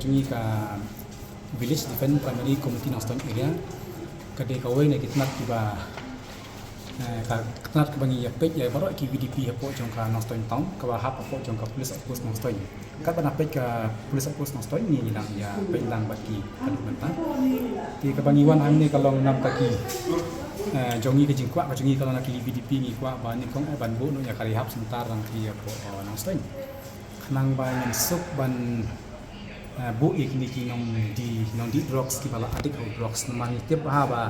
jungi ka village defense primary committee noston area kade kawai ne kitnat tiba ka kitnat ka bangi ya pej ya baro ki VDP hapo jong ka noston town ka hap hapo jong ka police outpost noston kat bana pej ka police outpost noston ni lang ya pej lang baki kadu benta ti ka bangi wan amne kalong nam taki jongi ke jingkwa ka jongi kalong ki VDP ni kwa ba ni kong ban bu no ya kari hap sentar rang ki hapo noston nang ba yang suk ban bu ikni ki nong di drugs ki bala adik au drugs namani tip ha ba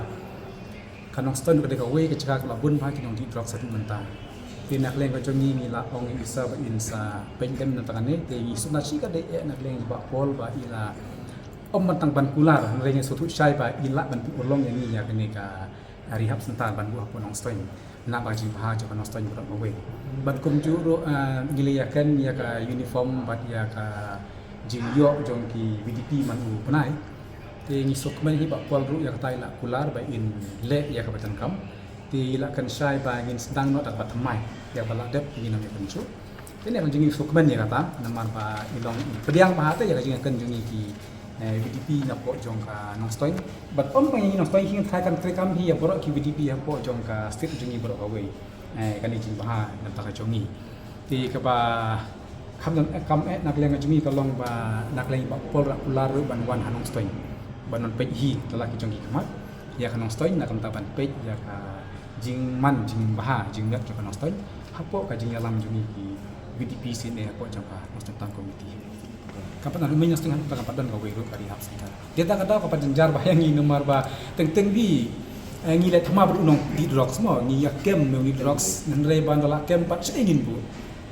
kanong stone ka de ka we ka chaka la bun ba ki nong di drugs satu menta pinak leng ka jongi mi la ong isa ba insa pengkem na takane te yi suna chi ka de nak leng ba pol ba ila tang ban kular reng so thu shai ba ila ban pi ulong yang ni ya kene ka rehab sentar ban bu apa nong stone na ba ji ba ja nong stone ba we bat kum ju ro giliakan ya ka uniform bat ya ka jingyok jong ki VDP man u panai te ni sok man hi ba kwal ru ya tai la kular ba in le ya ka batan kam te la kan sai ba ngin sedang no tak bat mai ya bala dep ni nam kan chu te ne kan jingi sok man ya kata namar ba ilong pediang ba ta ya ka jingi kan jingi ki VDP na po jong ka nong stoin bat om pang nong stoin hin thai kan tre kam hi ya boro ki VDP ya po jong ka state jingi boro ka we kan ni jing ba na ta ka jongi te ka ba kam nak leng jumi kalong ba nak leng ba pol ular ban wan hanong stoin banon pej hi talaki jongki kamat ya kanong stoin nak kam taban pej ya ka jing man jing baha jing nek kanong stoin hapo ka jing alam jumi ki VDP sine hapo jangka noston tang komiti kapan nak menya setengah tak kapan dan gawe ru kari hap sebentar dia tak ada kapan jenjar bayangi nomor ba teng bi ngile thama berunong di drugs mo ni ya kem ni drugs nre ban dala kem pat seingin bu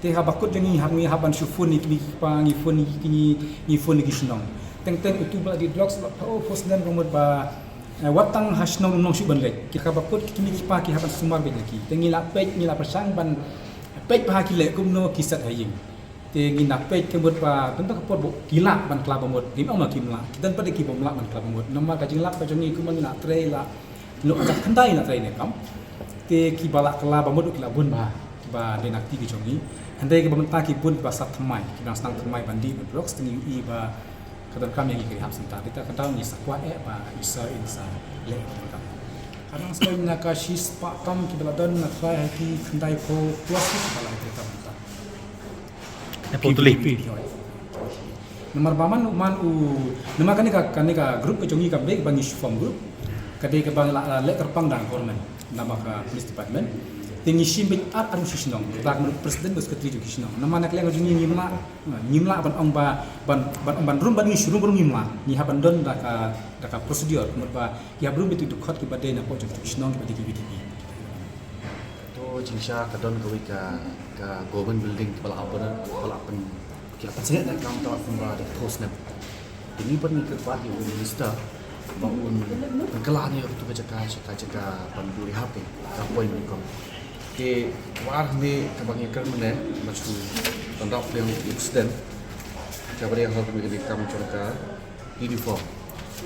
te ha bakut jangi hangi haban shufun ni ki pa ngi fun ni fun ki snong teng itu bala di drugs la oh posdan romot ba watang hasnong nong shuban lek ki ka bakut ki pa ki haban sumar be ki tengi la pej ni la persang ban pej pa ki le kum no kisat haying te ngi na pej ke mot ba tentang pot bu gila ban klab mot kim oma kim la kitan pada ki bom la ban klab mot nama ka jing la pa jangi kum ngi na tre la lo ajak khandai na tre ne kam te ki bala klab mot ki la bun ba de nakti ki jongi andai ke bamta ki pun ba sat thamai ki nang sang thamai bandi drugs tengi i ba kadang kami yang ikut hap sentar kita kadang ni sakwa ba isa le kadang sekali nak shis pak tam ki beladan nak try ki khandai ko plus ki bala kita banta potuli nomor baman man u nama kan ka grup ke jongi ka beg bangi form group kade ke bang le kerpang dang government nama ka police department tinggi simbit at anu sisnong tak menurut presiden bos ketri juga sisnong nama nak leng jungi nyimla ban rum ban ngisuru rum nyimla ni haban don daka prosedur menurut ba ya belum itu dukot ki badai na po jok sisnong ki badai VDP to jingsha ka don ka government building ki bala pen ki apa sih nak kam tawa pemba de thos na ini pan ni kerpat di minister bangun pengkelani waktu jaga panduri HP ka poin ni kom ke war ni kebanyakan mana macam tentang yang insiden kabar yang harus menjadi kamu contoh uniform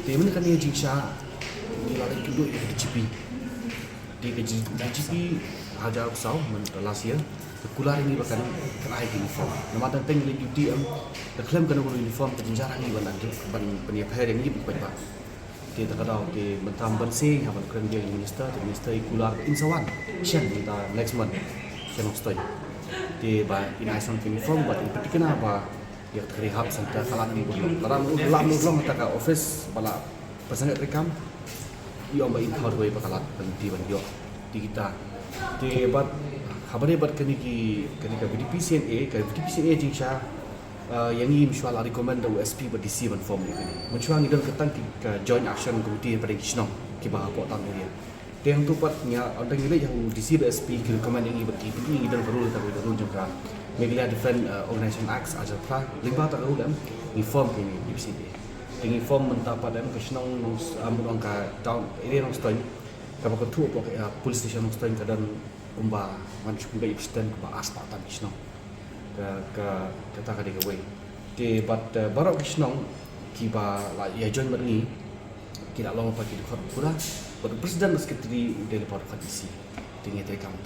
di mana kan dia jingsha di lari kedua DGP di DGP ada usau last year kular ini bahkan kena uniform nama tentang di duty klaim kena uniform penjara ni ban peniapan yang ini bukan pak kita kadang ke mentam bersih haban keren dia minister ikular insawan shen kita next month shen of stay di ba in ison uniform but in particular ba ya rehab center kalan ni belum dalam belum tak office bala pasangan rekam yo ba in how way bakalat penti ban yo di kita di bat khabare bat kani ka VDP CNA jingsha yang ini misal ada recommend USP berdisi ban form ni misal ni dan ketang ke joint action committee pada kisno ki ba apa tang dia yang tu pat nya ada ngile yang DC USP ki recommend yang ini dan perlu tak perlu juga media different organization acts aja pra limba tak perlu dan ni form ni UCD dengan form mentah pada kisno among ka down area ng stoin ka ba tu police station ng stoin kadan umba man chuba extend ba aspa tan kisno kata kadi gawe di bat barok kisnong kiba la ya join berni kira long pagi di khot pura ber presiden sekretari dari partai DC tinggi dari kamu